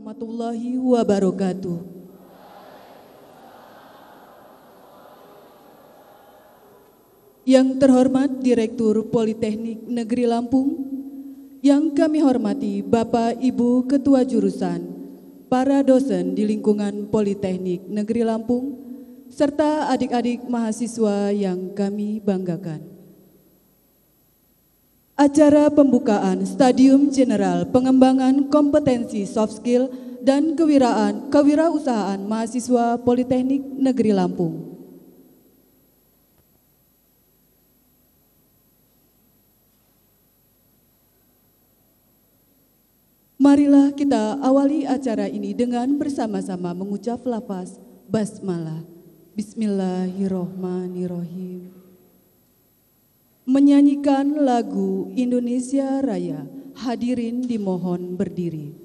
warahmatullahi wabarakatuh. Yang terhormat Direktur Politeknik Negeri Lampung, yang kami hormati Bapak Ibu Ketua Jurusan, para dosen di lingkungan Politeknik Negeri Lampung, serta adik-adik mahasiswa yang kami banggakan. Acara pembukaan Stadium General Pengembangan Kompetensi Soft Skill dan Kewirausahaan Mahasiswa Politeknik Negeri Lampung. Marilah kita awali acara ini dengan bersama-sama mengucap lafaz basmalah. Bismillahirrohmanirrohim. Menyanyikan lagu Indonesia Raya, hadirin dimohon berdiri.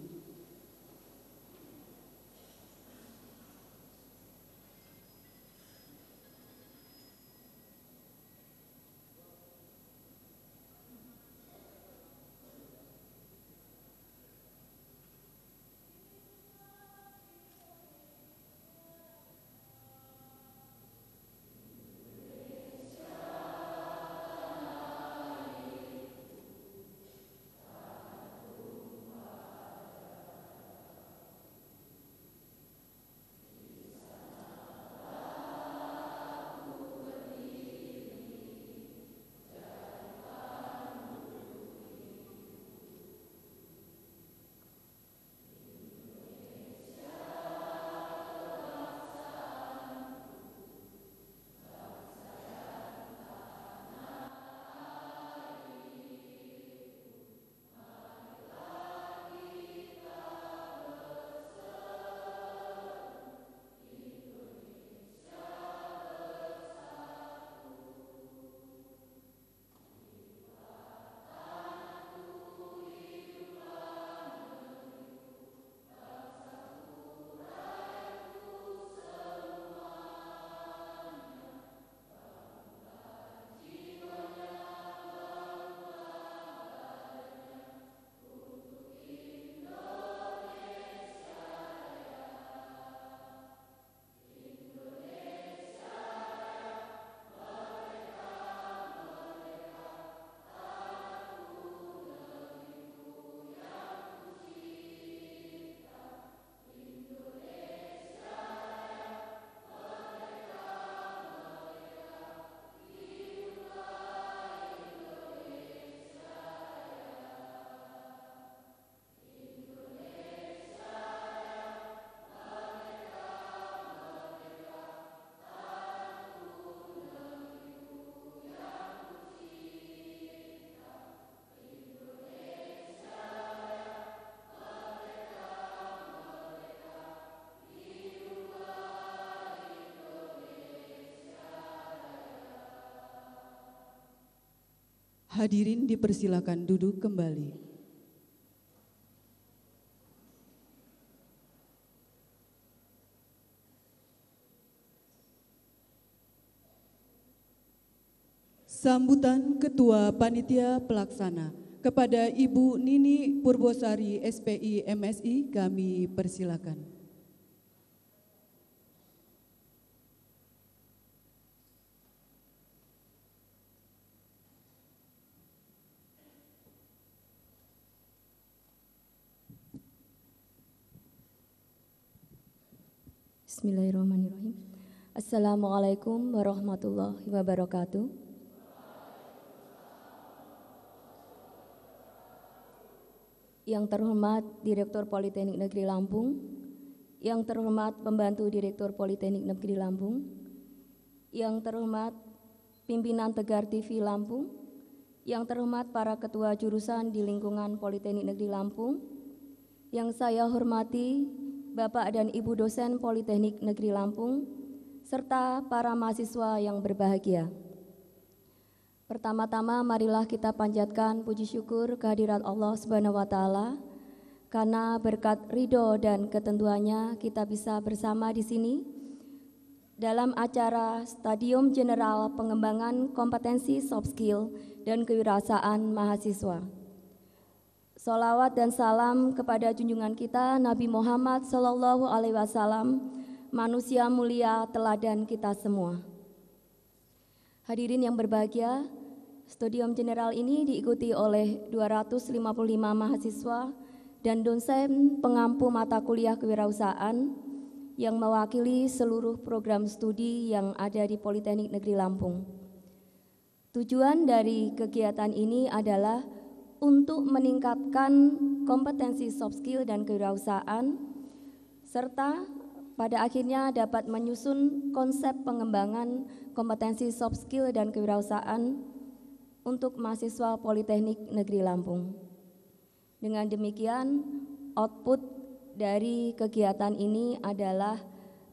Hadirin dipersilakan duduk kembali. Sambutan Ketua Panitia Pelaksana kepada Ibu Nini Purbosari SPI MSI kami persilakan. Bismillahirrahmanirrahim. Assalamualaikum warahmatullahi wabarakatuh. Yang terhormat Direktur Politeknik Negeri Lampung, yang terhormat Pembantu Direktur Politeknik Negeri Lampung, yang terhormat Pimpinan Tegar TV Lampung, yang terhormat para ketua jurusan di lingkungan Politeknik Negeri Lampung, yang saya hormati Bapak dan Ibu dosen Politeknik Negeri Lampung, serta para mahasiswa yang berbahagia. Pertama-tama marilah kita panjatkan puji syukur kehadirat Allah Subhanahu wa Ta'ala, karena berkat ridho dan ketentuannya kita bisa bersama di sini dalam acara Stadium General Pengembangan Kompetensi Soft Skill dan Kewirausahaan Mahasiswa. Salawat dan salam kepada junjungan kita Nabi Muhammad Sallallahu Alaihi Wasallam, manusia mulia teladan kita semua. Hadirin yang berbahagia, Studium General ini diikuti oleh 255 mahasiswa dan dosen pengampu mata kuliah kewirausahaan yang mewakili seluruh program studi yang ada di Politeknik Negeri Lampung. Tujuan dari kegiatan ini adalah untuk meningkatkan kompetensi soft skill dan kewirausahaan, serta pada akhirnya dapat menyusun konsep pengembangan kompetensi soft skill dan kewirausahaan untuk mahasiswa Politeknik Negeri Lampung. Dengan demikian, output dari kegiatan ini adalah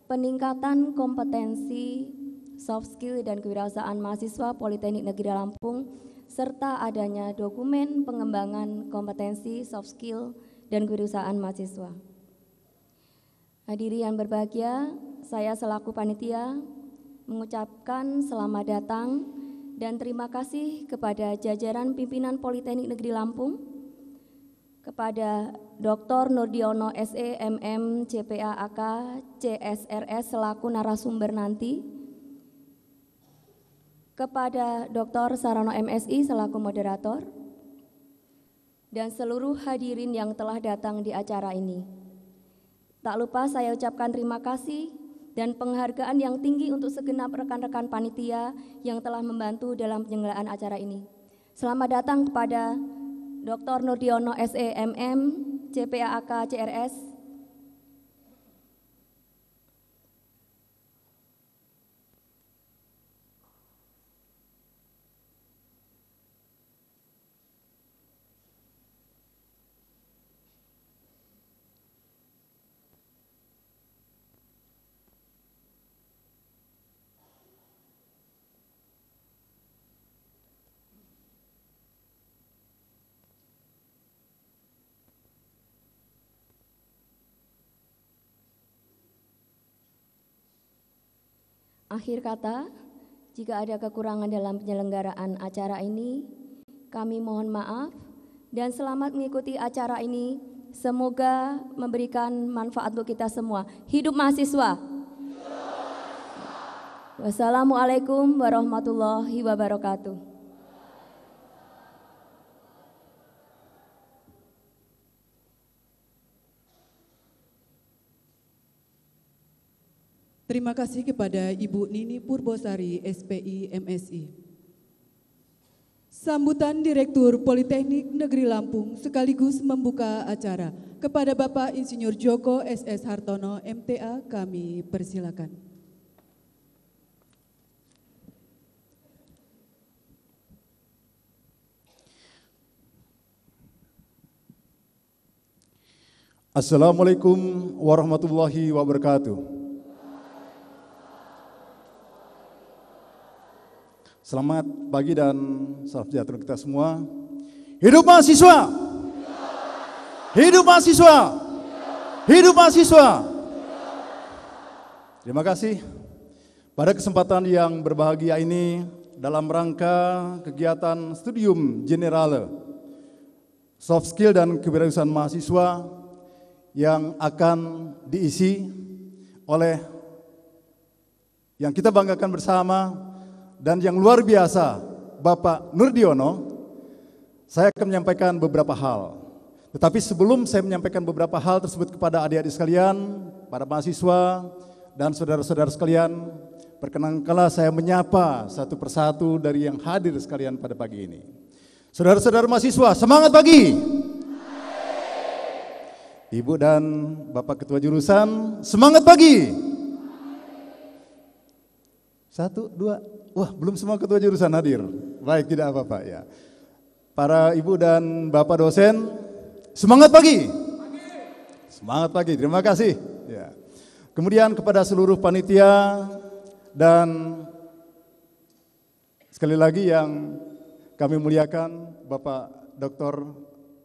peningkatan kompetensi soft skill dan kewirausahaan mahasiswa Politeknik Negeri Lampung serta adanya dokumen pengembangan kompetensi soft skill dan kewirausahaan mahasiswa. Hadirin yang berbahagia, saya selaku panitia mengucapkan selamat datang dan terima kasih kepada jajaran pimpinan Politeknik Negeri Lampung, kepada Dr. Nurdiono SE, MM, CPA AK, CSRS selaku narasumber nanti, kepada Dr. Sarono MSI selaku moderator, dan seluruh hadirin yang telah datang di acara ini. Tak lupa saya ucapkan terima kasih dan penghargaan yang tinggi untuk segenap rekan-rekan panitia yang telah membantu dalam penyelenggaraan acara ini. Selamat datang kepada Dr. Nurdiono SE, MM, CPA AK, CRS, Akhir kata, jika ada kekurangan dalam penyelenggaraan acara ini, kami mohon maaf dan selamat mengikuti acara ini. Semoga memberikan manfaat untuk kita semua. Hidup mahasiswa. Wassalamualaikum warahmatullahi wabarakatuh. Terima kasih kepada Ibu Nini Purbosari, SPI MSI. Sambutan Direktur Politeknik Negeri Lampung sekaligus membuka acara. Kepada Bapak Insinyur Joko SS Hartono, MTA, kami persilakan. Assalamualaikum warahmatullahi wabarakatuh. Selamat pagi dan salam sejahtera untuk kita semua. Hidup mahasiswa! Hidup mahasiswa! Hidup mahasiswa! Terima kasih. Pada kesempatan yang berbahagia ini, dalam rangka kegiatan Studium Generale Soft Skill dan Kewirausahaan Mahasiswa yang akan diisi oleh yang kita banggakan bersama dan yang luar biasa, Bapak Nurdiono, saya akan menyampaikan beberapa hal. Tetapi sebelum saya menyampaikan beberapa hal tersebut kepada adik-adik sekalian, para mahasiswa, dan saudara-saudara sekalian, perkenankanlah saya menyapa satu persatu dari yang hadir sekalian pada pagi ini. Saudara-saudara mahasiswa, semangat pagi! Ibu dan Bapak Ketua Jurusan, semangat pagi! 1, 2, wah belum semua ketua jurusan hadir. Baik, tidak apa-apa ya. Para ibu dan bapak dosen, semangat pagi. Semangat pagi, terima kasih. Ya. Kemudian kepada seluruh panitia dan sekali lagi yang kami muliakan Bapak Dr.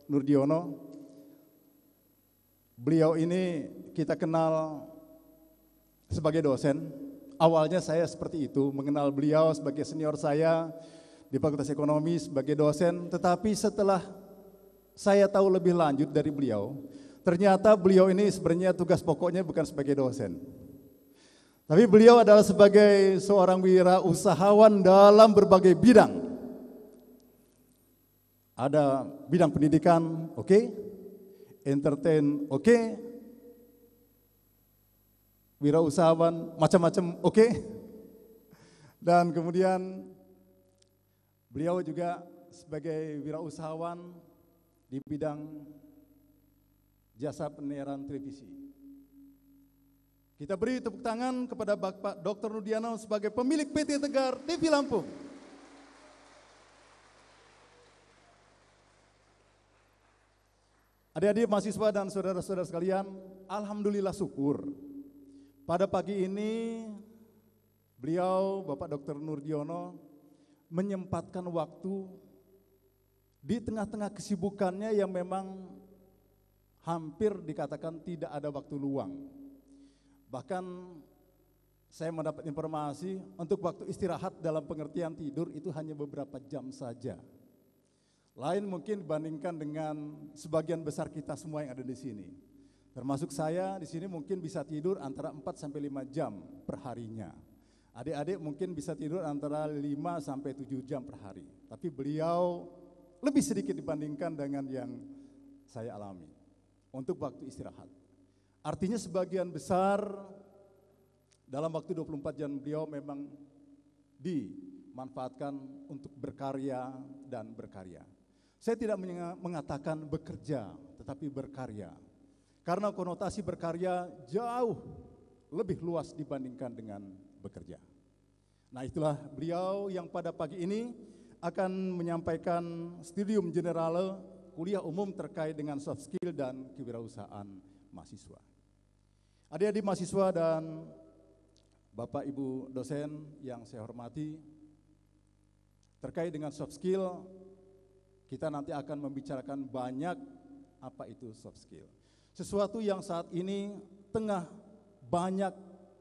Nurdiono. Beliau ini kita kenal sebagai dosen. Awalnya saya seperti itu, mengenal beliau sebagai senior saya di Fakultas Ekonomi sebagai dosen, tetapi setelah saya tahu lebih lanjut dari beliau, ternyata beliau ini sebenarnya tugas pokoknya bukan sebagai dosen. Tapi beliau adalah sebagai seorang wirausahawan dalam berbagai bidang. Ada bidang pendidikan, oke, entertain, oke, wirausahawan macam-macam, oke. Dan kemudian beliau juga sebagai wirausahawan di bidang jasa penyiaran televisi. Kita beri tepuk tangan kepada Bapak Dr. Nurdiano sebagai pemilik PT Tegar TV Lampung. Adik-adik mahasiswa dan saudara-saudara sekalian, alhamdulillah syukur. Pada pagi ini beliau Bapak Dr. Nurdiono menyempatkan waktu di tengah-tengah kesibukannya yang memang hampir dikatakan tidak ada waktu luang. Bahkan saya mendapat informasi untuk waktu istirahat dalam pengertian tidur itu hanya beberapa jam saja. Lain mungkin dibandingkan dengan sebagian besar kita semua yang ada di sini. Termasuk saya di sini mungkin bisa tidur antara 4 sampai 5 jam per harinya. Adik-adik mungkin bisa tidur antara 5 sampai 7 jam per hari. Tapi beliau lebih sedikit dibandingkan dengan yang saya alami untuk waktu istirahat. Artinya sebagian besar dalam waktu 24 jam beliau memang dimanfaatkan untuk berkarya dan berkarya. Saya tidak mengatakan bekerja, tetapi berkarya. Karena konotasi berkarya jauh lebih luas dibandingkan dengan bekerja. Nah, itulah beliau yang pada pagi ini akan menyampaikan studium general kuliah umum terkait dengan soft skill dan kewirausahaan mahasiswa. Adik-adik mahasiswa dan Bapak Ibu dosen yang saya hormati, terkait dengan soft skill, kita nanti akan membicarakan banyak apa itu soft skill. Sesuatu yang saat ini tengah banyak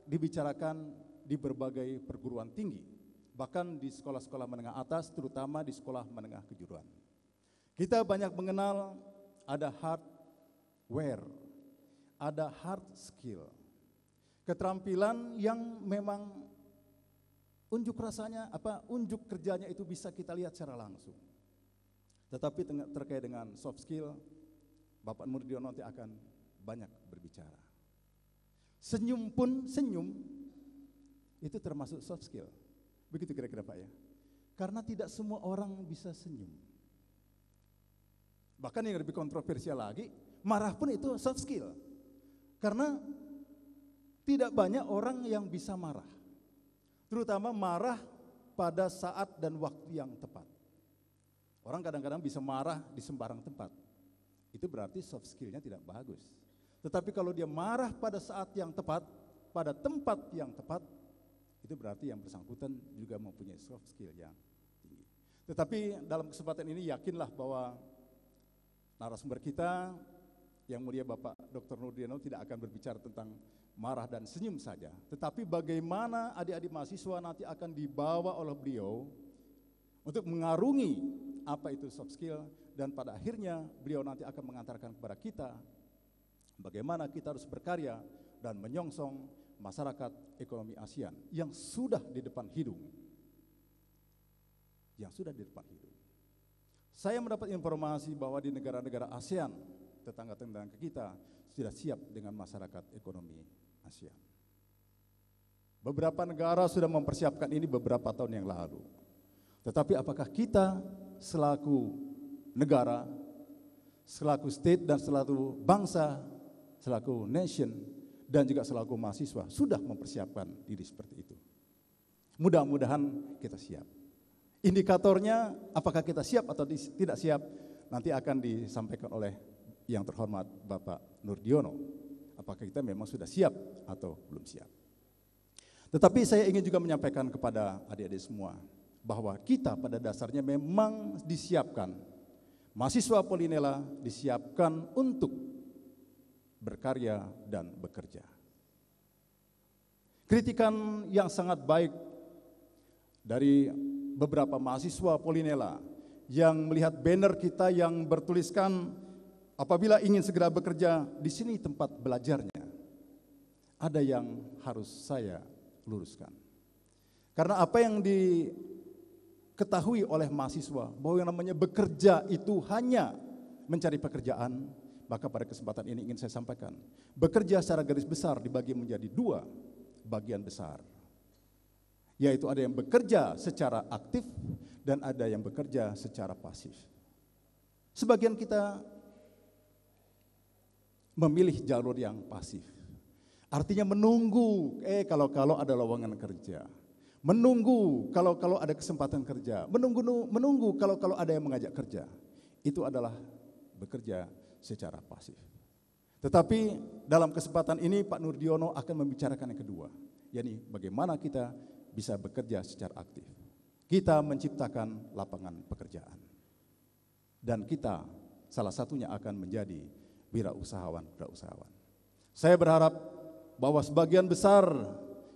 dibicarakan di berbagai perguruan tinggi, bahkan di sekolah-sekolah menengah atas, terutama di sekolah menengah kejuruan. Kita banyak mengenal ada hardware, ada hard skill, keterampilan yang memang unjuk rasanya, unjuk kerjanya itu bisa kita lihat secara langsung. Tetapi terkait dengan soft skill, Bapak Nurdiono nanti akan banyak berbicara. Senyum itu termasuk soft skill. Begitu kira-kira Pak ya. Karena tidak semua orang bisa senyum. Bahkan yang lebih kontroversial lagi, marah pun itu soft skill. Karena tidak banyak orang yang bisa marah. Terutama marah pada saat dan waktu yang tepat. Orang kadang-kadang bisa marah di sembarang tempat. Itu berarti soft skill-nya tidak bagus. Tetapi kalau dia marah pada saat yang tepat, pada tempat yang tepat, itu berarti yang bersangkutan juga mempunyai soft skill yang tinggi. Tetapi dalam kesempatan ini yakinlah bahwa narasumber kita yang mulia Bapak Dr. Nurdiono tidak akan berbicara tentang marah dan senyum saja. Tetapi bagaimana adik-adik mahasiswa nanti akan dibawa oleh beliau untuk mengarungi apa itu soft skill, dan pada akhirnya beliau nanti akan mengantarkan kepada kita bagaimana kita harus berkarya dan menyongsong masyarakat ekonomi ASEAN yang sudah di depan hidung. Saya mendapat informasi bahwa di negara-negara ASEAN, tetangga-tetangga kita sudah siap dengan masyarakat ekonomi ASEAN. Beberapa negara sudah mempersiapkan ini beberapa tahun yang lalu. Tetapi apakah kita selaku negara, selaku state dan selaku bangsa, selaku nation dan juga selaku mahasiswa sudah mempersiapkan diri seperti itu? Mudah-mudahan kita siap. Indikatornya apakah kita siap atau tidak siap nanti akan disampaikan oleh yang terhormat Bapak Nurdiono. Apakah kita memang sudah siap atau belum siap? Tetapi saya ingin juga menyampaikan kepada adik-adik semua bahwa kita pada dasarnya memang disiapkan, mahasiswa Polinela disiapkan untuk berkarya dan bekerja. Kritikan yang sangat baik dari beberapa mahasiswa Polinela yang melihat banner kita yang bertuliskan apabila ingin segera bekerja, di sini tempat belajarnya. Ada yang harus saya luruskan. Karena apa yang diketahui oleh mahasiswa bahwa yang namanya bekerja itu hanya mencari pekerjaan, maka pada kesempatan ini ingin saya sampaikan, bekerja secara garis besar dibagi menjadi 2 bagian besar. Yaitu ada yang bekerja secara aktif dan ada yang bekerja secara pasif. Sebagian kita memilih jalur yang pasif. Artinya menunggu, kalau ada lowongan kerja. Menunggu kalau ada kesempatan kerja. Menunggu kalau ada yang mengajak kerja. Itu adalah bekerja secara pasif. Tetapi dalam kesempatan ini Pak Nurdiono akan membicarakan yang kedua. yakni bagaimana kita bisa bekerja secara aktif. Kita menciptakan lapangan pekerjaan. Dan kita salah satunya akan menjadi wirausahawan. Saya berharap bahwa sebagian besar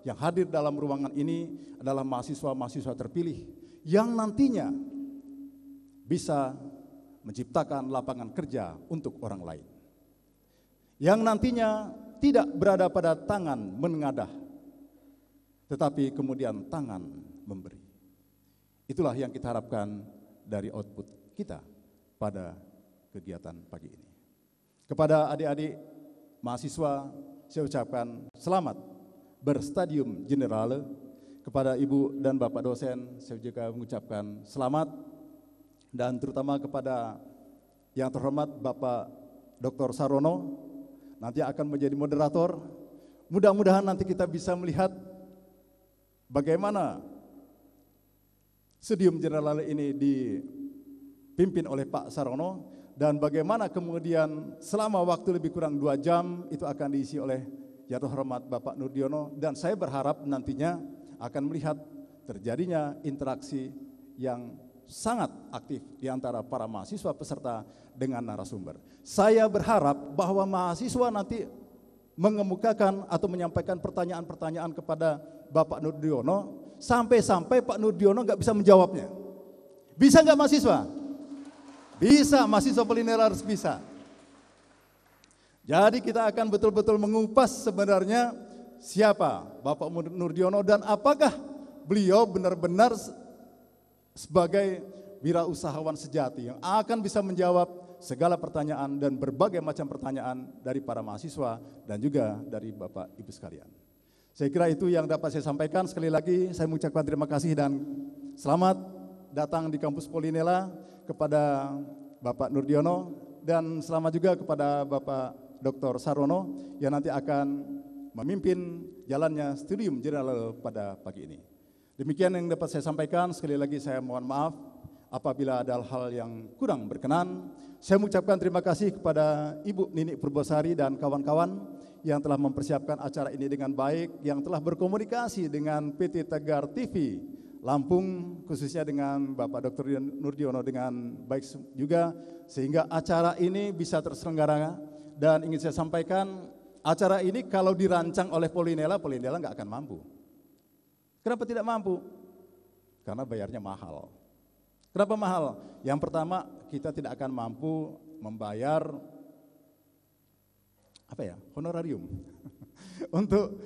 yang hadir dalam ruangan ini adalah mahasiswa-mahasiswa terpilih yang nantinya bisa menciptakan lapangan kerja untuk orang lain. Yang nantinya tidak berada pada tangan menengadah, tetapi kemudian tangan memberi. Itulah yang kita harapkan dari output kita pada kegiatan pagi ini. Kepada adik-adik mahasiswa, saya ucapkan selamat berstadium generale. Kepada ibu dan bapak dosen, saya juga mengucapkan selamat. Dan terutama kepada yang terhormat Bapak Dr. Sarono, nanti akan menjadi moderator. Mudah-mudahan nanti kita bisa melihat bagaimana studium generale ini dipimpin oleh Pak Sarono, dan bagaimana kemudian selama waktu lebih kurang 2 jam itu akan diisi oleh yang terhormat Bapak Nurdiono, dan saya berharap nantinya akan melihat terjadinya interaksi yang sangat aktif di antara para mahasiswa peserta dengan narasumber. Saya berharap bahwa mahasiswa nanti mengemukakan atau menyampaikan pertanyaan-pertanyaan kepada Bapak Nurdiono, sampai-sampai Pak Nurdiono nggak bisa menjawabnya. Bisa nggak mahasiswa? Bisa, mahasiswa Polinela harus bisa. Jadi kita akan betul-betul mengupas sebenarnya siapa Bapak Nurdiono dan apakah beliau benar-benar sebagai wirausahawan sejati yang akan bisa menjawab segala pertanyaan dan berbagai macam pertanyaan dari para mahasiswa dan juga dari Bapak Ibu sekalian. Saya kira itu yang dapat saya sampaikan. Sekali lagi saya mengucapkan terima kasih dan selamat datang di kampus Polinela kepada Bapak Nurdiono, dan selamat juga kepada Bapak Dr. Sarono yang nanti akan memimpin jalannya studium general pada pagi ini. Demikian yang dapat saya sampaikan. Sekali lagi saya mohon maaf apabila ada hal yang kurang berkenan. Saya mengucapkan terima kasih kepada Ibu Nini Purbosari dan kawan-kawan yang telah mempersiapkan acara ini dengan baik, yang telah berkomunikasi dengan PT Tegar TV Lampung, khususnya dengan Bapak Dr. Nurdiono dengan baik juga, sehingga acara ini bisa terselenggara. Dan ingin saya sampaikan, acara ini kalau dirancang oleh Polinela nggak akan mampu. Kenapa tidak mampu? Karena bayarnya mahal. Kenapa mahal? Yang pertama, kita tidak akan mampu membayar honorarium untuk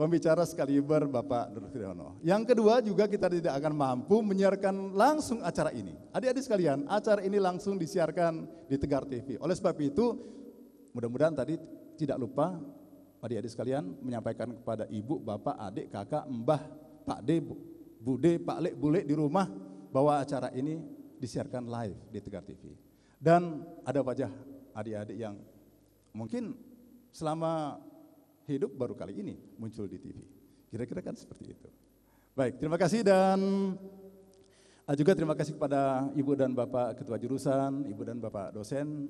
pembicara sekaliber Bapak Nurdiono. Yang kedua juga kita tidak akan mampu menyiarkan langsung acara ini. Adik-adik sekalian, acara ini langsung disiarkan di Tegar TV. Oleh sebab itu, mudah-mudahan tadi tidak lupa adik-adik sekalian menyampaikan kepada ibu, bapak, adik, kakak, mbah, Pak D, Bude, Pak Lek, Bule di rumah bahwa acara ini disiarkan live di Tegar TV. Dan ada wajah adik-adik yang mungkin selama hidup baru kali ini muncul di TV. Kira-kira kan seperti itu. Baik, terima kasih, dan juga terima kasih kepada Ibu dan Bapak Ketua Jurusan, Ibu dan Bapak dosen,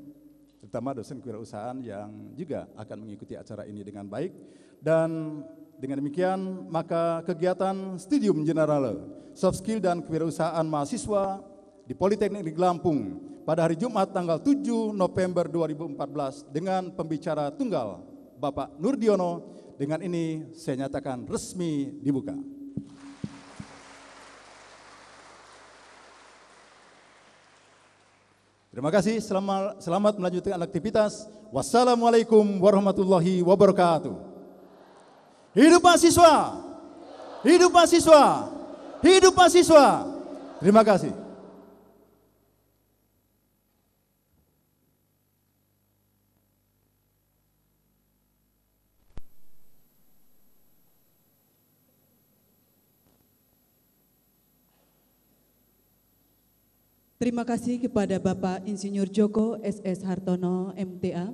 terutama dosen kewirausahaan yang juga akan mengikuti acara ini dengan baik. Dan dengan demikian, maka kegiatan Studium Generale Soft Skill dan Kewirausahaan Mahasiswa di Politeknik Negeri Lampung pada hari Jumat tanggal 7 November 2014 dengan pembicara tunggal Bapak Nurdiono, dengan ini saya nyatakan resmi dibuka. Terima kasih, selamat melanjutkan aktivitas. Wassalamualaikum warahmatullahi wabarakatuh. Hidup mahasiswa! Hidup mahasiswa! Hidup mahasiswa! Terima kasih. Terima kasih kepada Bapak Insinyur Joko SS Hartono, MTA.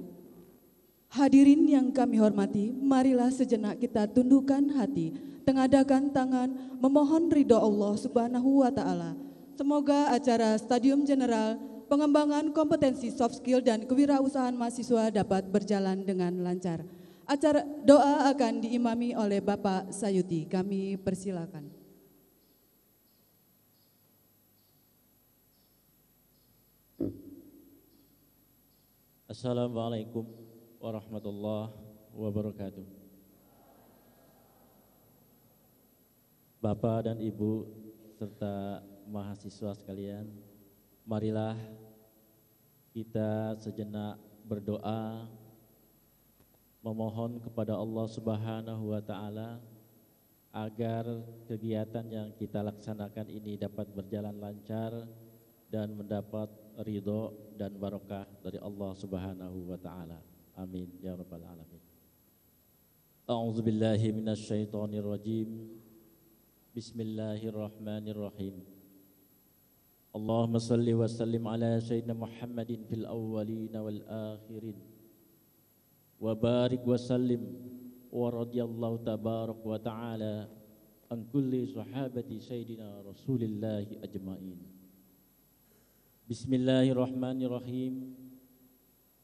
Hadirin yang kami hormati, marilah sejenak kita tundukkan hati, tengadakan tangan, memohon ridho Allah Subhanahu wa Ta'ala. Semoga acara Stadium General pengembangan kompetensi soft skill dan kewirausahaan mahasiswa dapat berjalan dengan lancar. Acara doa akan diimami oleh Bapak Sayuti. Kami persilakan. Assalamualaikum warahmatullahi wabarakatuh. Bapak dan Ibu serta mahasiswa sekalian, marilah kita sejenak berdoa memohon kepada Allah Subhanahu wa Ta'ala agar kegiatan yang kita laksanakan ini dapat berjalan lancar dan mendapat ridho dan barokah dari Allah Subhanahu wa Ta'ala. Amin ya rabbal alamin. A'udzubillahi minasyaitonir rajim. Bismillahirrahmanirrahim. Allahumma salli wa sallim ala sayyidina Muhammadin fil awwalin wal akhirin. Wa barik wa sallim wa radiyallahu tabarak wa ta'ala an kulli sahabati sayyidina Rasulillahi ajma'in. Bismillahirrahmanirrahim.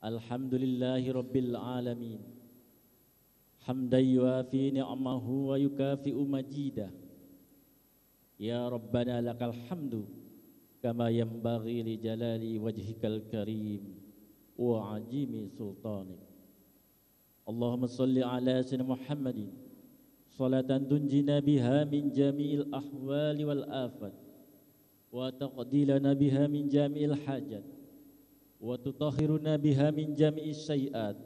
Alhamdulillahi rabbil alamin. Hamdan yuafi ni'amahu wa yukafi'u majidah. Ya Rabbana lakal hamdu kama yanbaghi li jalali wajhikal karim wa ajimi sultanik. Allahumma salli ala sayyidina Muhammadin salatan tunjina biha min jami'il ahwali wal afat wa taqdilana biha min jami'il hajat wa tutahhiruna biha min jami'is sayiat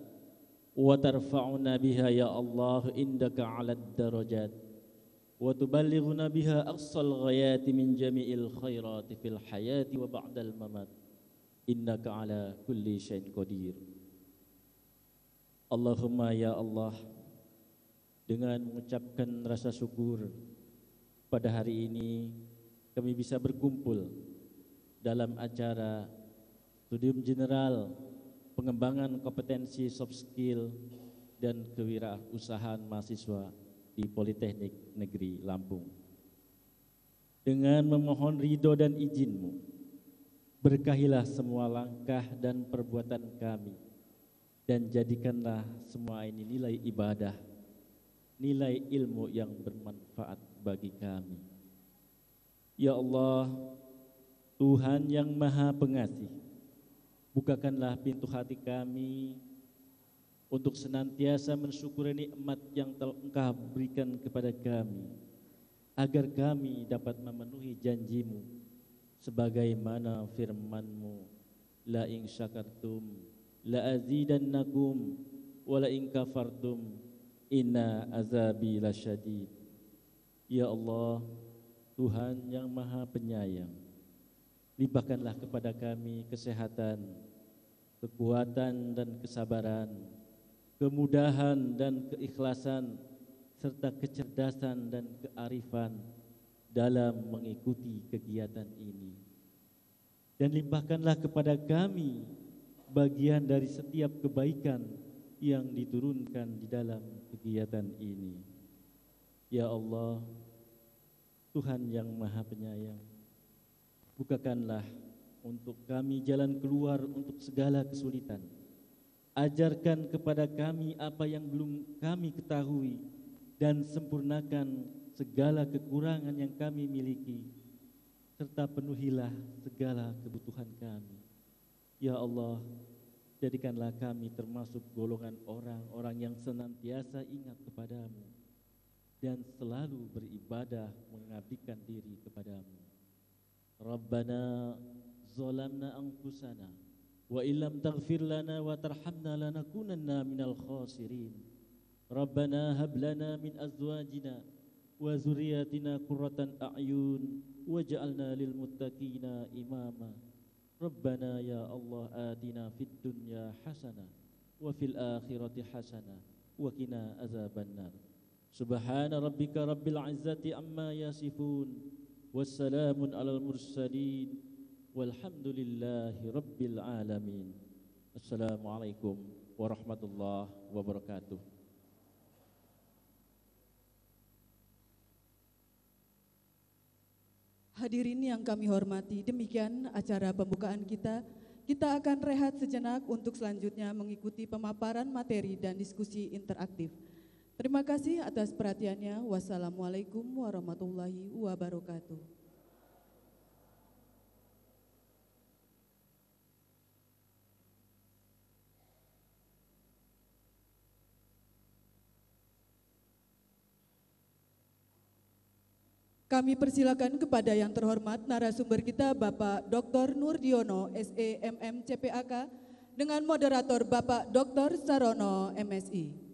wa tarfa'una biha ya Allah indaka 'alad darajat wa tuballighuna biha aqsal ghayati min jami'il khairati fil hayati wa ba'dal mamat innaka 'ala kulli syai'in qadir. Allahumma ya Allah, dengan mengucapkan rasa syukur pada hari ini kami bisa berkumpul dalam acara Studium General Pengembangan Kompetensi Soft Skill dan Kewirausahaan Mahasiswa di Politeknik Negeri Lampung. Dengan memohon ridho dan izin-Mu, berkahilah semua langkah dan perbuatan kami, dan jadikanlah semua ini nilai ibadah, nilai ilmu yang bermanfaat bagi kami. Ya Allah, Tuhan yang Maha Pengasih, bukakanlah pintu hati kami untuk senantiasa mensyukuri nikmat yang telah Engkau berikan kepada kami, agar kami dapat memenuhi janji-Mu sebagaimana firman-Mu, la in syakartum la azidannakum wa la in kafartum inna azabi lasyadid. Ya Allah, Tuhan yang Maha Penyayang, limpahkanlah kepada kami kesehatan, kekuatan dan kesabaran, kemudahan dan keikhlasan, serta kecerdasan dan kearifan dalam mengikuti kegiatan ini. Dan limpahkanlah kepada kami bagian dari setiap kebaikan yang diturunkan di dalam kegiatan ini. Ya Allah, Tuhan yang Maha Penyayang, bukakanlah untuk kami jalan keluar untuk segala kesulitan. Ajarkan kepada kami apa yang belum kami ketahui dan sempurnakan segala kekurangan yang kami miliki, serta penuhilah segala kebutuhan kami. Ya Allah, jadikanlah kami termasuk golongan orang-orang yang senantiasa ingat kepadamu dan selalu beribadah mengabdikan diri kepadamu. Rabbana ظلمنا أنفسنا وإن لم تغفر لنا وترحمنا لنكونن من الخاسرين ربنا هب لنا من أزواجنا وذرياتنا قرة أعين واجعلنا للمتقين إماما ربنا يا الله آتنا في الدنيا حسنة وفي الآخرة حسنة وقنا عذاب النار سبحان ربك رب العزة عما يصفون والسلام على المرسلين والحمد لله رب العالمين السلام عليكم ورحمة الله وبركاته. Hadirin yang kami hormati, demikian acara pembukaan kita. Kita akan rehat sejenak untuk selanjutnya mengikuti pemaparan materi dan diskusi interaktif. Terima kasih atas perhatiannya. Wassalamualaikum warahmatullahi wabarakatuh. Kami persilakan kepada yang terhormat narasumber kita Bapak Dr. Nurdiono, SE MM CPAK, dengan moderator Bapak Dr. Sarono, MSI.